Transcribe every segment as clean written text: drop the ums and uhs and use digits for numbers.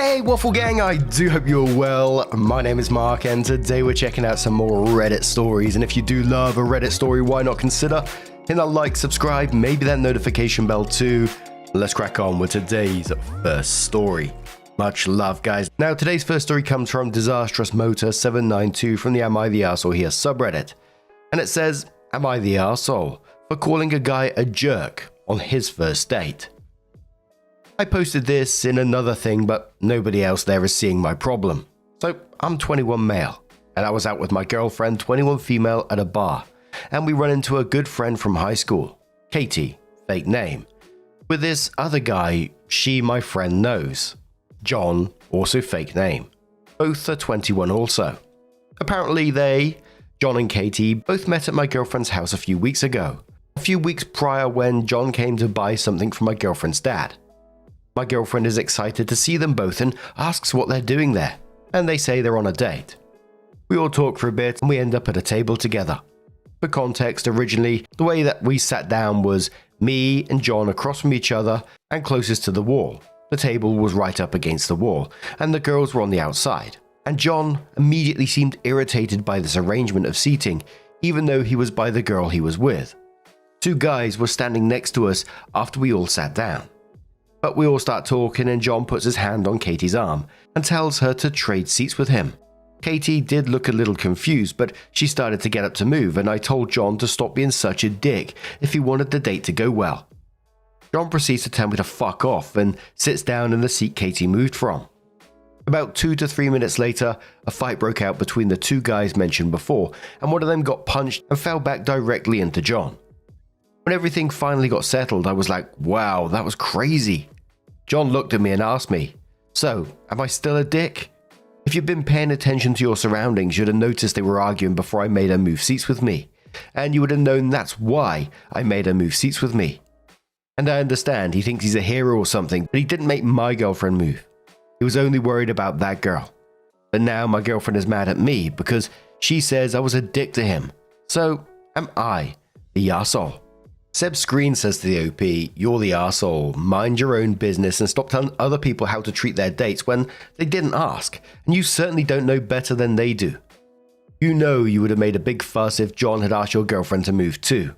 Hey Waffle Gang, I do hope you're well. My name is Mark and today we're checking out some more Reddit stories, and if you do love a Reddit story, why not consider hitting that like, subscribe, maybe that notification bell too. Let's crack on with today's first story. Much love, guys. Now today's first story comes from Disastrous Motor 792 from the Am I the Arsehole Here subreddit, and it says, am I the arsehole for calling a guy a jerk on his first date? I posted this in another thing, but nobody else there is seeing my problem. So I'm 21 male, and I was out with my girlfriend, 21 female, at a bar, and we run into a good friend from high school, Katie, fake name, with this other guy she, my friend, knows, John, also fake name. Both are 21 also. Apparently they, John and Katie, both met at my girlfriend's house a few weeks ago, a few weeks prior when John came to buy something from my girlfriend's dad. My girlfriend is excited to see them both and asks what they're doing there, and they say they're on a date. We all talk for a bit and we end up at a table together. For context, originally, the way that we sat down was me and John across from each other and closest to the wall. The table was right up against the wall, and the girls were on the outside. And John immediately seemed irritated by this arrangement of seating, even though he was by the girl he was with. Two guys were standing next to us after we all sat down. But we all start talking and John puts his hand on Katie's arm and tells her to trade seats with him. Katie did look a little confused, but she started to get up to move, and I told John to stop being such a dick if he wanted the date to go well. John proceeds to tell me to fuck off and sits down in the seat Katie moved from. About 2 to 3 minutes later, a fight broke out between the two guys mentioned before, and one of them got punched and fell back directly into John. When everything finally got settled, I was like, wow, that was crazy. John looked at me and asked me, so, am I still a dick? If you've been paying attention to your surroundings, you'd have noticed they were arguing before I made her move seats with me. And you would have known that's why I made her move seats with me. And I understand he thinks he's a hero or something, but he didn't make my girlfriend move. He was only worried about that girl. But now my girlfriend is mad at me because she says I was a dick to him. So, am I the arsehole? Seb Screen says to the OP, you're the arsehole, mind your own business and stop telling other people how to treat their dates when they didn't ask, and you certainly don't know better than they do. You know you would have made a big fuss if John had asked your girlfriend to move too.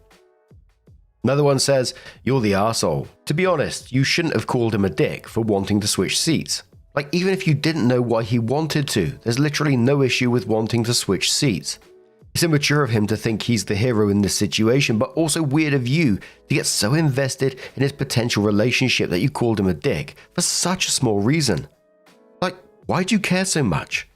Another one says, you're the arsehole. To be honest, you shouldn't have called him a dick for wanting to switch seats. Like, even if you didn't know why he wanted to, there's literally no issue with wanting to switch seats. It's immature of him to think he's the hero in this situation, but also weird of you to get so invested in his potential relationship that you called him a dick for such a small reason. Like, why'd you care so much?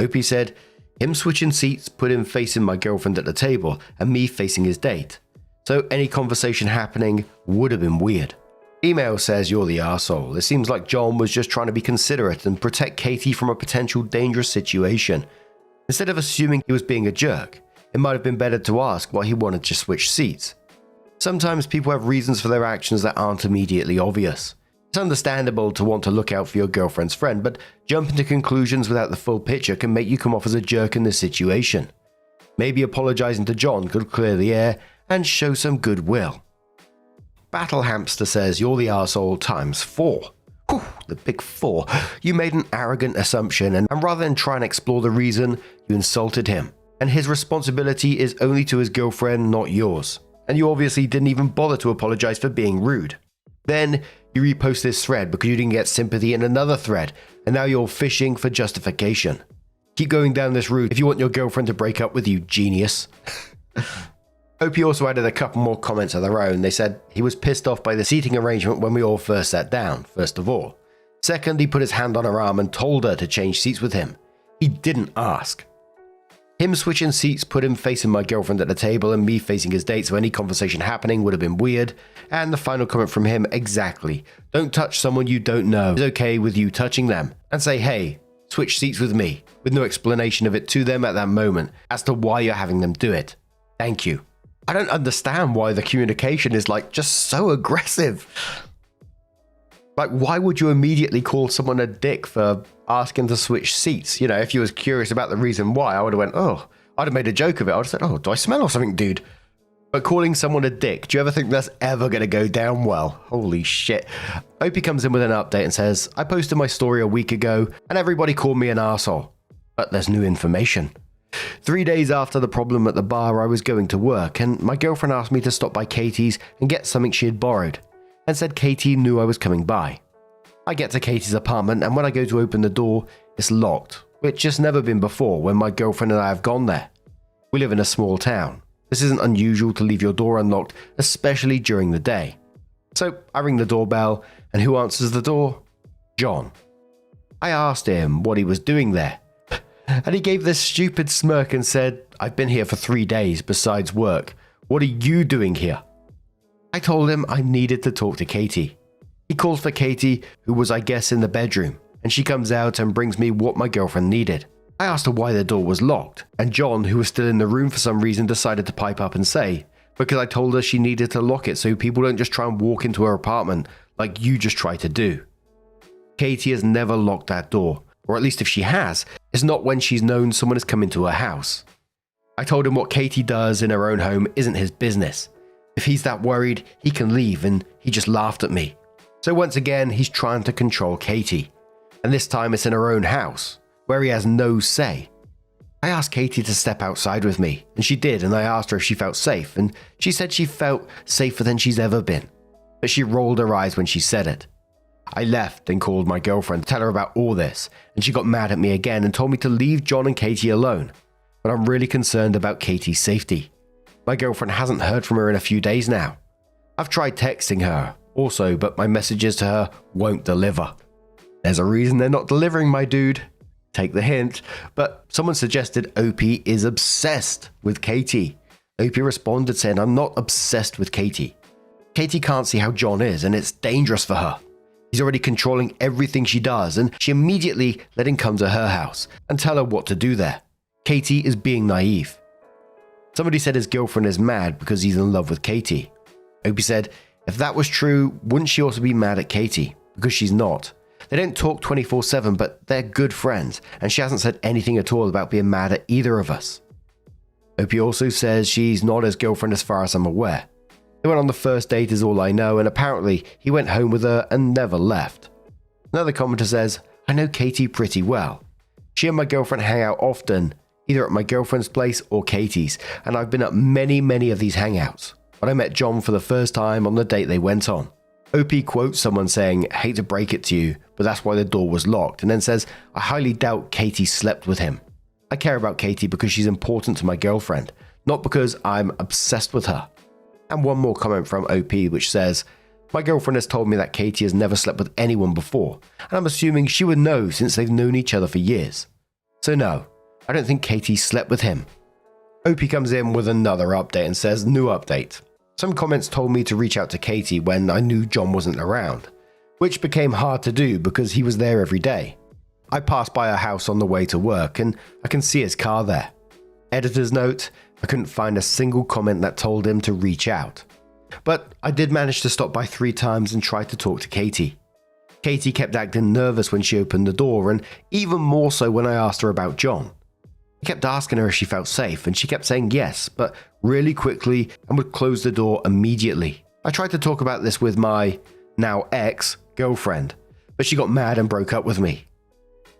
Opie said, him switching seats put him facing my girlfriend at the table and me facing his date. So any conversation happening would have been weird. Email says you're the arsehole. It seems like John was just trying to be considerate and protect Katie from a potential dangerous situation. Instead of assuming he was being a jerk, it might have been better to ask why he wanted to switch seats. Sometimes people have reasons for their actions that aren't immediately obvious. It's understandable to want to look out for your girlfriend's friend, but jumping to conclusions without the full picture can make you come off as a jerk in this situation. Maybe apologizing to John could clear the air and show some goodwill. Battle Hamster says you're the arsehole times 4. Whew, the big 4. You made an arrogant assumption, and rather than try and explore the reason, you insulted him. And his responsibility is only to his girlfriend, not yours. And you obviously didn't even bother to apologize for being rude. Then you repost this thread because you didn't get sympathy in another thread, and now you're fishing for justification. Keep going down this route if you want your girlfriend to break up with you, genius. OP also added a couple more comments of their own. They said he was pissed off by the seating arrangement when we all first sat down, first of all. Second, he put his hand on her arm and told her to change seats with him. He didn't ask. Him switching seats put him facing my girlfriend at the table and me facing his date, so any conversation happening would have been weird. And the final comment from him, exactly. Don't touch someone you don't know. It's okay with you touching them. And say, hey, switch seats with me, with no explanation of it to them at that moment as to why you're having them do it. Thank you. I don't understand why the communication is like just so aggressive. Like, why would you immediately call someone a dick for asking to switch seats? You know, if you was curious about the reason why, I would have went, oh, I'd have made a joke of it. I'd have said, oh, do I smell or something, dude? But calling someone a dick, do you ever think that's ever going to go down well? Holy shit. Opie comes in with an update and says, I posted my story a week ago and everybody called me an arsehole. But there's new information. 3 days after the problem at the bar, I was going to work and my girlfriend asked me to stop by Katie's and get something she had borrowed and said Katie knew I was coming by. I get to Katie's apartment and when I go to open the door, it's locked, which has never been before when my girlfriend and I have gone there. We live in a small town. This isn't unusual to leave your door unlocked, especially during the day. So I ring the doorbell, and who answers the door? John. I asked him what he was doing there, and he gave this stupid smirk and said, I've been here for 3 days besides work. What are you doing here? I told him I needed to talk to Katie. He calls for Katie, who was I guess in the bedroom, and she comes out and brings me what my girlfriend needed. I asked her why the door was locked, and John, who was still in the room for some reason, decided to pipe up and say, because I told her she needed to lock it so people don't just try and walk into her apartment like you just try to do. Katie has never locked that door, or at least if she has, it's not when she's known someone has come into her house. I told him what Katie does in her own home isn't his business. If he's that worried, he can leave, and he just laughed at me. So once again, he's trying to control Katie, and this time it's in her own house, where he has no say. I asked Katie to step outside with me, and she did, and I asked her if she felt safe, and she said she felt safer than she's ever been, but she rolled her eyes when she said it. I left and called my girlfriend to tell her about all this, and she got mad at me again and told me to leave John and Katie alone, but I'm really concerned about Katie's safety. My girlfriend hasn't heard from her in a few days now. I've tried texting her also, but my messages to her won't deliver. There's a reason they're not delivering, my dude. Take the hint, but someone suggested Opie is obsessed with Katie. Opie responded saying, I'm not obsessed with Katie. Katie can't see how John is and it's dangerous for her. He's already controlling everything she does and she immediately let him come to her house and tell her what to do there. Katie is being naive. Somebody said his girlfriend is mad because he's in love with Katie. Opie said, if that was true, wouldn't she also be mad at Katie? Because she's not. They don't talk 24/7, but they're good friends, and she hasn't said anything at all about being mad at either of us. Opie also says she's not his girlfriend as far as I'm aware. They went on the first date is all I know, and apparently he went home with her and never left. Another commenter says, I know Katie pretty well. She and my girlfriend hang out often, either at my girlfriend's place or Katie's, and I've been at many of these hangouts. But I met John for the first time on the date they went on. Opie quotes someone saying, hate to break it to you, but that's why the door was locked, and then says, I highly doubt Katie slept with him. I care about Katie because she's important to my girlfriend, not because I'm obsessed with her. And one more comment from OP which says, my girlfriend has told me that Katie has never slept with anyone before, and I'm assuming she would know since they've known each other for years. So no, I don't think Katie slept with him. OP comes in with another update and says, new update. Some comments told me to reach out to Katie when I knew John wasn't around, which became hard to do because he was there every day. I passed by her house on the way to work and I can see his car there. Editor's note, I couldn't find a single comment that told him to reach out. But I did manage to stop by 3 times and try to talk to Katie. Katie kept acting nervous when she opened the door and even more so when I asked her about John. I kept asking her if she felt safe and she kept saying yes, but really quickly and would close the door immediately. I tried to talk about this with my, now ex-girlfriend, but she got mad and broke up with me.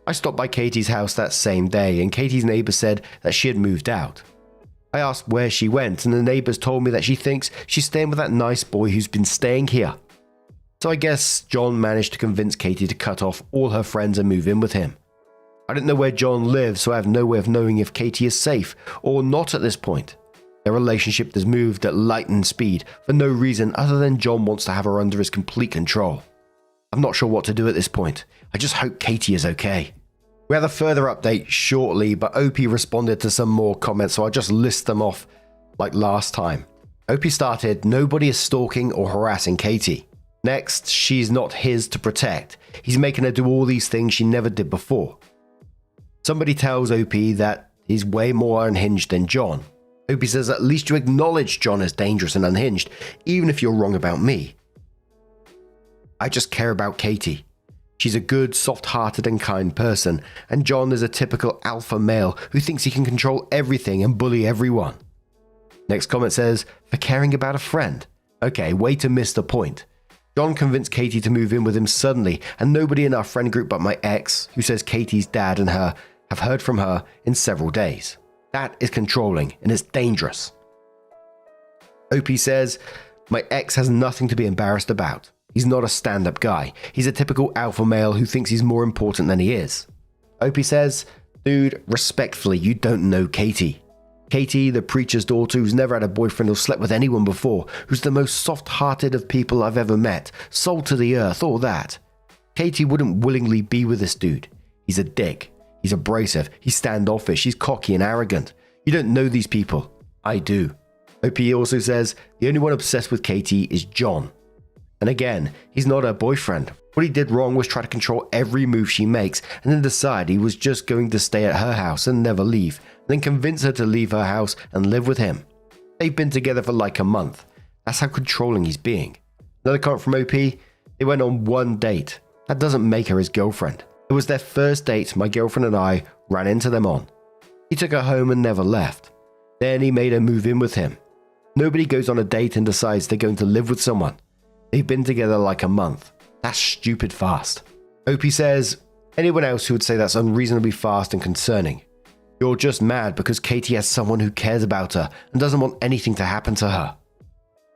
I stopped by Katie's house that same day and Katie's neighbor said that she had moved out. I asked where she went and the neighbors told me that she thinks she's staying with that nice boy who's been staying here. So I guess John managed to convince Katie to cut off all her friends and move in with him. I don't know where John lives, so I have no way of knowing if Katie is safe or not at this point. Their relationship has moved at lightning speed for no reason other than John wants to have her under his complete control. I'm not sure what to do at this point. I just hope Katie is okay. We have a further update shortly, but OP responded to some more comments, so I'll just list them off like last time. OP started, nobody is stalking or harassing Katie. Next, she's not his to protect. He's making her do all these things she never did before. Somebody tells OP that he's way more unhinged than John. OP says at least you acknowledge John is dangerous and unhinged, even if you're wrong about me. I just care about Katie. She's a good, soft-hearted and kind person, and John is a typical alpha male who thinks he can control everything and bully everyone. Next comment says, for caring about a friend. Okay, way to miss the point. John convinced Katie to move in with him suddenly, and nobody in our friend group but my ex, who says Katie's dad and her, have heard from her in several days. That is controlling, and it's dangerous. OP says, my ex has nothing to be embarrassed about. He's not a stand-up guy. He's a typical alpha male who thinks he's more important than he is. OP says, dude, respectfully, you don't know Katie. Katie, the preacher's daughter who's never had a boyfriend or slept with anyone before, who's the most soft-hearted of people I've ever met, soul to the earth, all that. Katie wouldn't willingly be with this dude. He's a dick. He's abrasive. He's standoffish. He's cocky and arrogant. You don't know these people. I do. OP also says, the only one obsessed with Katie is John. And again, he's not her boyfriend. What he did wrong was try to control every move she makes and then decide he was just going to stay at her house and never leave, and then convince her to leave her house and live with him. They've been together for like a month. That's how controlling he's being. Another comment from OP, they went on one date. That doesn't make her his girlfriend. It was their first date my girlfriend and I ran into them on. He took her home and never left. Then he made her move in with him. Nobody goes on a date and decides they're going to live with someone. They've been together like a month. That's stupid fast. OP says, anyone else who would say that's unreasonably fast and concerning. You're just mad because Katie has someone who cares about her and doesn't want anything to happen to her.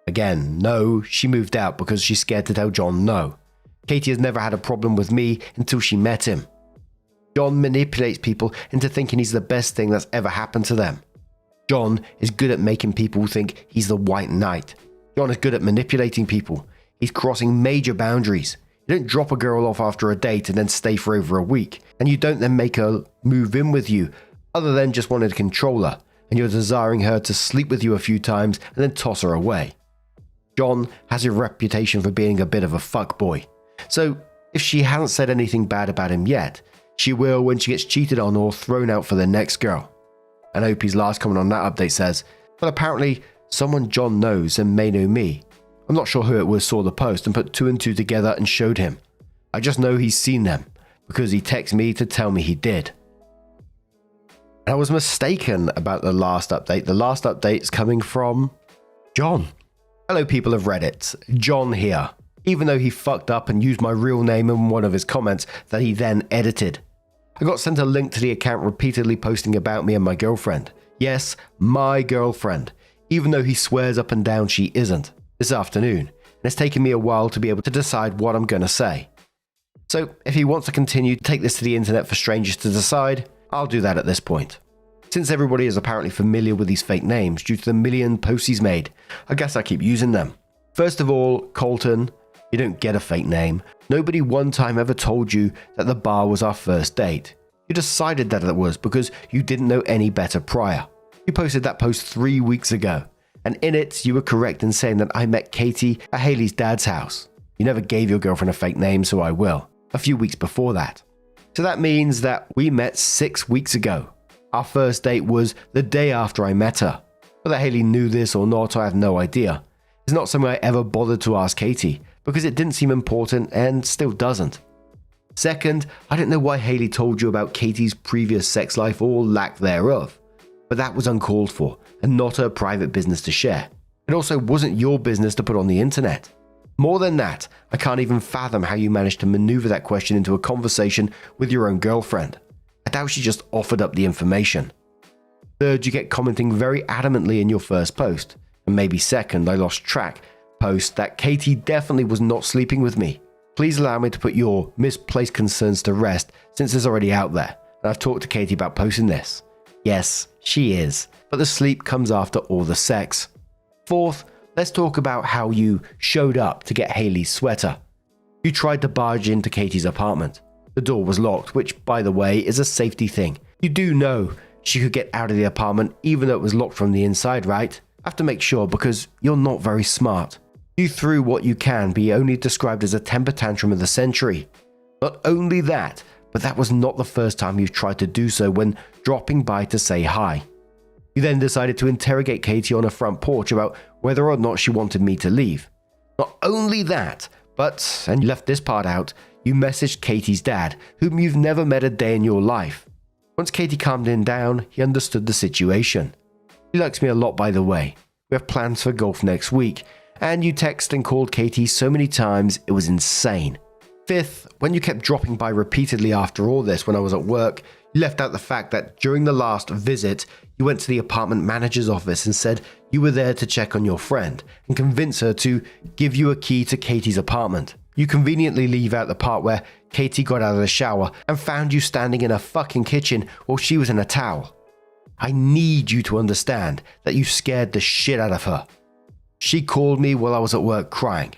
Again, no, she moved out because she's scared to tell John no. Katie has never had a problem with me until she met him. John manipulates people into thinking he's the best thing that's ever happened to them. John is good at making people think he's the white knight. John is good at manipulating people. He's crossing major boundaries. You don't drop a girl off after a date and then stay for over a week, and you don't then make her move in with you other than just wanting to control her, and you're desiring her to sleep with you a few times and then toss her away. John has a reputation for being a bit of a fuckboy. So if she hasn't said anything bad about him yet, she will when she gets cheated on or thrown out for the next girl. And OP's last comment on that update says, well, apparently someone John knows and may know me. I'm not sure who it was saw the post and put 2 and 2 together and showed him. I just know he's seen them because he texted me to tell me he did. And I was mistaken about the last update. The last update is coming from John. Hello people of Reddit, John here. Even though he fucked up and used my real name in one of his comments that he then edited. I got sent a link to the account repeatedly posting about me and my girlfriend. Yes, my girlfriend, even though he swears up and down she isn't, this afternoon, and it's taken me a while to be able to decide what I'm going to say. So if he wants to continue to take this to the internet for strangers to decide, I'll do that at this point. Since everybody is apparently familiar with these fake names due to the million posts he's made, I guess I keep using them. First of all, Colton, you don't get a fake name. Nobody one time ever told you that the bar was our first date. You decided that it was because you didn't know any better prior. You posted that post 3 weeks ago, and in it you were correct in saying that I met Katie at Haley's dad's house. You never gave your girlfriend a fake name, so I will, a few weeks before that. So that means that we met 6 weeks ago. Our first date was the day after I met her. Whether Haley knew this or not, I have no idea. It's not something I ever bothered to ask Katie, because it didn't seem important and still doesn't. Second, I don't know why Haley told you about Katie's previous sex life or lack thereof, but that was uncalled for and not her private business to share. It also wasn't your business to put on the internet. More than that, I can't even fathom how you managed to maneuver that question into a conversation with your own girlfriend. I doubt she just offered up the information. Third, you get commenting very adamantly in your first post, and maybe second, I lost track, post that Katie definitely was not sleeping with me. Please allow me to put your misplaced concerns to rest since it's already out there, and I've talked to Katie about posting this. Yes, she is, but the sleep comes after all the sex. Fourth, let's talk about how you showed up to get Haley's sweater. You tried to barge into Katie's apartment. The door was locked, which, by the way, is a safety thing. You do know she could get out of the apartment even though it was locked from the inside, right? I have to make sure because you're not very smart. You threw what you can be only described as a temper tantrum of the century. Not only that, but that was not the first time you've tried to do so when dropping by to say hi. You then decided to interrogate Katie on her front porch about whether or not she wanted me to leave. Not only that, but, and you left this part out, you messaged Katie's dad, whom you've never met a day in your life. Once Katie calmed him down, he understood the situation. She likes me a lot, by the way. We have plans for golf next week, and you texted and called Katie so many times it was insane. 5th, when you kept dropping by repeatedly after all this when I was at work, you left out the fact that during the last visit, you went to the apartment manager's office and said you were there to check on your friend and convince her to give you a key to Katie's apartment. You conveniently leave out the part where Katie got out of the shower and found you standing in her fucking kitchen while she was in a towel. I need you to understand that you scared the shit out of her. She called me while I was at work crying.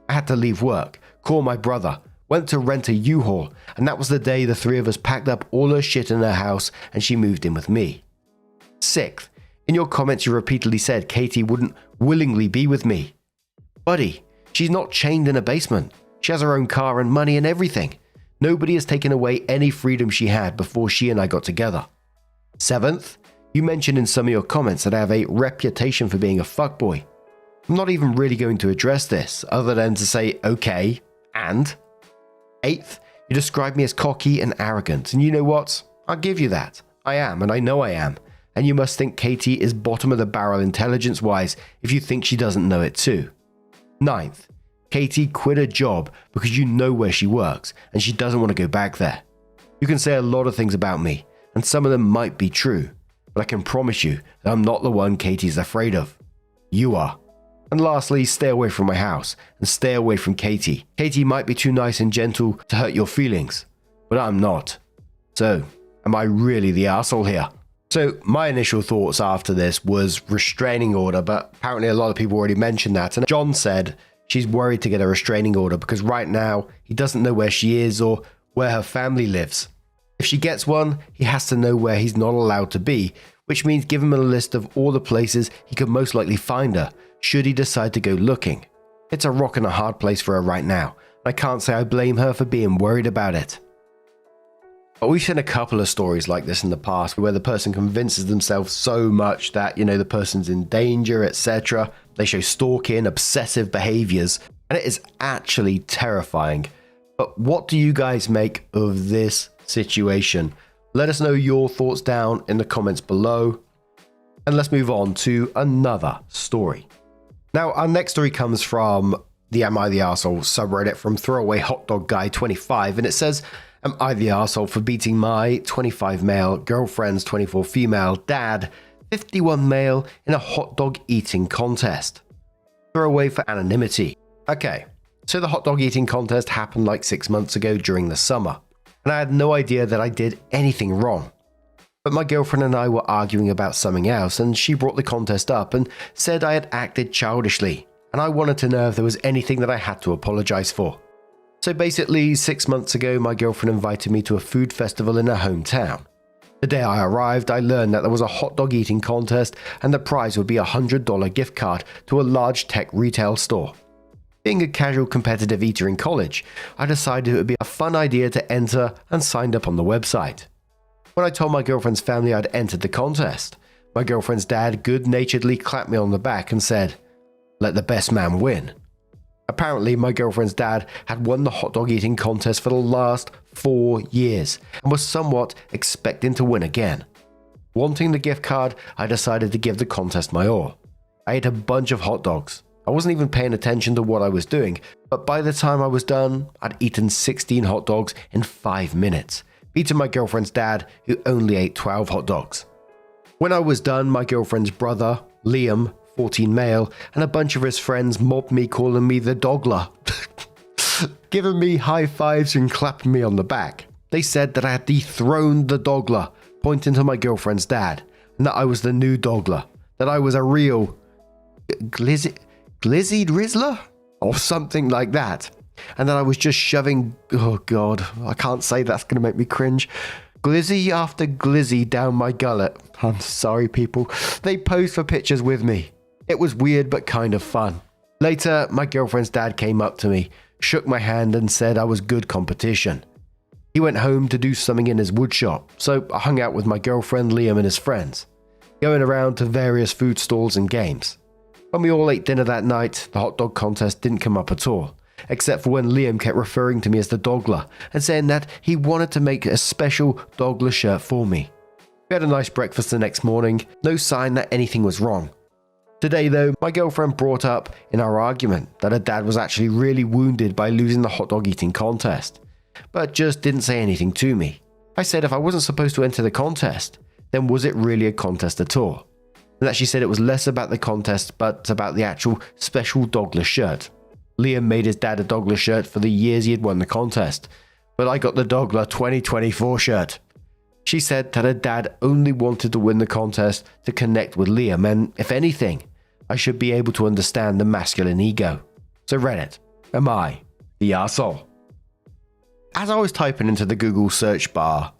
I had to leave work, call my brother, went to rent a U-Haul, and that was the day the three of us packed up all her shit in her house and she moved in with me. 6th, in your comments you repeatedly said Katie wouldn't willingly be with me. Buddy, she's not chained in a basement. She has her own car and money and everything. Nobody has taken away any freedom she had before she and I got together. 7th, you mentioned in some of your comments that I have a reputation for being a fuckboy. I'm not even really going to address this, other than to say okay, and? 8th, you describe me as cocky and arrogant, and you know what? I'll give you that. I am, and I know I am. And you must think Katie is bottom of the barrel intelligence-wise if you think she doesn't know it too. 9th, Katie quit her job because you know where she works, and she doesn't want to go back there. You can say a lot of things about me, and some of them might be true, but I can promise you that I'm not the one Katie's afraid of. You are. And lastly, stay away from my house and stay away from Katie. Katie might be too nice and gentle to hurt your feelings, but I'm not. So, am I really the asshole here? So, my initial thoughts after this was restraining order, but apparently a lot of people already mentioned that. And John said she's worried to get a restraining order because right now he doesn't know where she is or where her family lives. If she gets one, he has to know where he's not allowed to be, which means give him a list of all the places he could most likely find her, should he decide to go looking. It's a rock and a hard place for her right now. I can't say I blame her for being worried about it. But we've seen a couple of stories like this in the past where the person convinces themselves so much that, the person's in danger, etc. They show stalking, obsessive behaviors, and it is actually terrifying. But what do you guys make of this situation? Let us know your thoughts down in the comments below. And let's move on to another story. Now, our next story comes from the Am I the Arsehole subreddit from Throwaway Hot Dog Guy 25, and it says, am I the arsehole for beating my 25 male girlfriend's 24 female dad, 51 male in a hot dog eating contest? Throwaway for anonymity. Okay, so the hot dog eating contest happened like 6 months ago during the summer, and I had no idea that I did anything wrong. But my girlfriend and I were arguing about something else, and she brought the contest up and said I had acted childishly, and I wanted to know if there was anything that I had to apologize for. So basically, 6 months ago, my girlfriend invited me to a food festival in her hometown. The day I arrived, I learned that there was a hot dog eating contest, and the prize would be a $100 gift card to a large tech retail store. Being a casual competitive eater in college, I decided it would be a fun idea to enter and signed up on the website. When I told my girlfriend's family I'd entered the contest, my girlfriend's dad good-naturedly clapped me on the back and said, "Let the best man win." Apparently, my girlfriend's dad had won the hot dog eating contest for the last 4 years and was somewhat expecting to win again. Wanting the gift card, I decided to give the contest my all. I ate a bunch of hot dogs. I wasn't even paying attention to what I was doing, but by the time I was done, I'd eaten 16 hot dogs in 5 minutes, beating my girlfriend's dad, who only ate 12 hot dogs. When I was done, my girlfriend's brother, Liam, 14 male, and a bunch of his friends mobbed me, calling me the Dogler, giving me high fives and clapping me on the back. They said that I had dethroned the Dogler, pointing to my girlfriend's dad, and that I was the new Dogler, that I was a real Glizzy Drizzler? Or something like that. And that I was just shoving, oh god, I can't say that's going to make me cringe, glizzy after glizzy down my gullet. I'm sorry people. They posed for pictures with me. It was weird but kind of fun. Later, my girlfriend's dad came up to me, shook my hand and said I was good competition. He went home to do something in his wood shop, so I hung out with my girlfriend Liam and his friends, going around to various food stalls and games. When we all ate dinner that night, the hot dog contest didn't come up at all, except for when Liam kept referring to me as the Dogler and saying that he wanted to make a special Dogler shirt for me. We had a nice breakfast the next morning, no sign that anything was wrong. Today though, my girlfriend brought up in our argument that her dad was actually really wounded by losing the hot dog eating contest, but just didn't say anything to me. I said if I wasn't supposed to enter the contest, then was it really a contest at all? And that she said it was less about the contest but about the actual special dogless shirt. Liam made his dad a dogless shirt for the years he had won the contest, but I got the Dogler 2024 shirt. She said that her dad only wanted to win the contest to connect with Liam, and if anything, I should be able to understand the masculine ego. So Reddit, am I the arsehole? As I was typing into the Google search bar,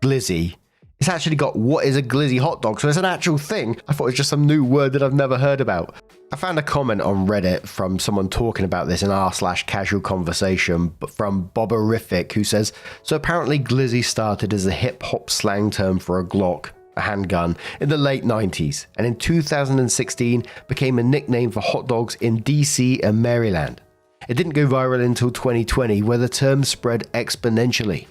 glizzy, it's actually got what is a glizzy hot dog, so it's an actual thing. I thought it was just some new word that I've never heard about. I found a comment on Reddit from someone talking about this in r/casual conversation from Bobberific, who says, so apparently glizzy started as a hip hop slang term for a Glock, a handgun, in the late 90s, and in 2016 became a nickname for hot dogs in DC and Maryland. It didn't go viral until 2020, where the term spread exponentially.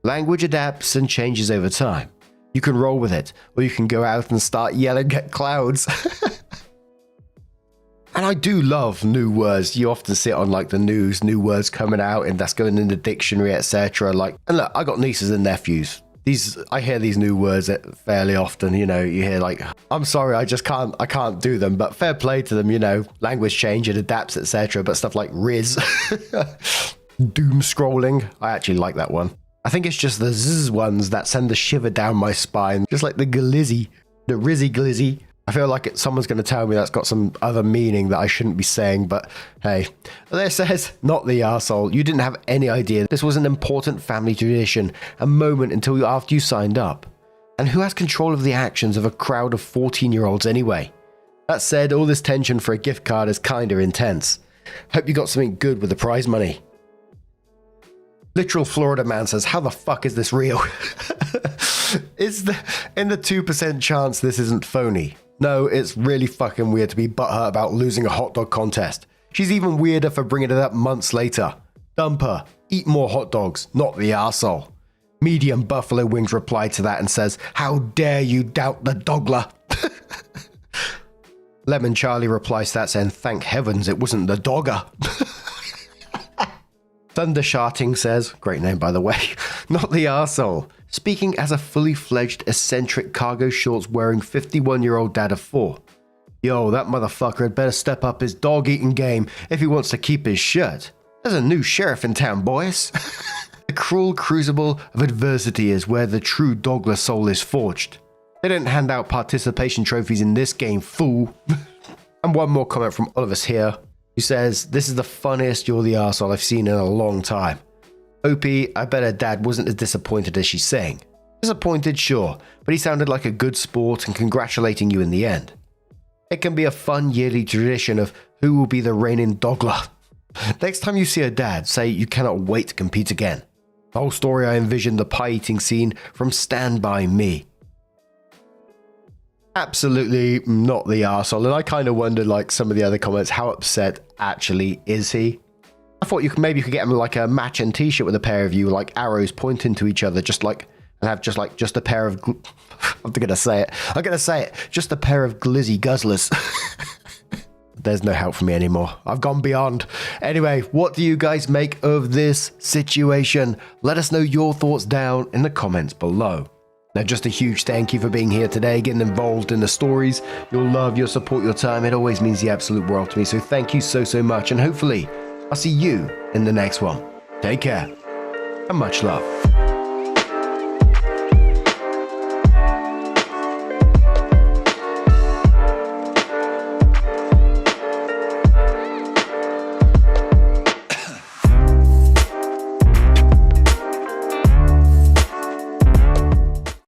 Language adapts and changes over time. You can roll with it, or you can go out and start yelling at clouds. And I do love new words. You often see it on like the news, new words coming out, and that's going in the dictionary, etc. And look, I got nieces and nephews. I hear these new words fairly often. You know, you hear like, I'm sorry, I can't do them. But fair play to them. You know, language change, it adapts, etc. But stuff like Riz, doom scrolling. I actually like that one. I think it's just the zzz ones that send a shiver down my spine, just like the glizzy, the rizzy glizzy. I feel like someone's going to tell me that's got some other meaning that I shouldn't be saying, but hey. There says, not the arsehole. You didn't have any idea this was an important family tradition, a moment until after you signed up. And who has control of the actions of a crowd of 14-year-olds anyway? That said, all this tension for a gift card is kinda intense. Hope you got something good with the prize money. Literal Florida man says, how the fuck is this real? In the 2% chance this isn't phony. No, it's really fucking weird to be butthurt about losing a hot dog contest. She's even weirder for bringing it up months later. Dump her. Eat more hot dogs, not the arsehole. Medium Buffalo Wings replied to that and says, how dare you doubt the Dogler? Lemon Charlie replies to that saying, thank heavens it wasn't the Dogger. Thunder Sharting says, great name by the way, not the arsehole. Speaking as a fully fledged eccentric cargo shorts wearing 51-year-old dad of 4. Yo, that motherfucker had better step up his dog eating game if he wants to keep his shirt. There's a new sheriff in town, boys. The cruel crucible of adversity is where the true Dogler soul is forged. They don't hand out participation trophies in this game, fool. And one more comment from Oliver's here, who says, this is the funniest you're the arsehole I've seen in a long time. Opie, I bet her dad wasn't as disappointed as she's saying. Disappointed, sure, but he sounded like a good sport and congratulating you in the end. It can be a fun yearly tradition of who will be the reigning Dogler. Next time you see her dad, say you cannot wait to compete again. The whole story I envisioned the pie eating scene from Stand By Me. Absolutely not the arsehole, and I kind of wondered like some of the other comments, how upset actually is he? I thought maybe you could get him like a matching t-shirt with a pair of you like arrows pointing to each other, just have just a pair of I'm gonna say it, just a pair of glizzy guzzlers. There's no help for me anymore. I've gone beyond. Anyway, what do you guys make of this situation? Let us know your thoughts down in the comments below. Now, just a huge thank you for being here today, getting involved in the stories. Your love, your support, your time, it always means the absolute world to me. So thank you so much, and hopefully I'll see you in the next one. Take care and much love.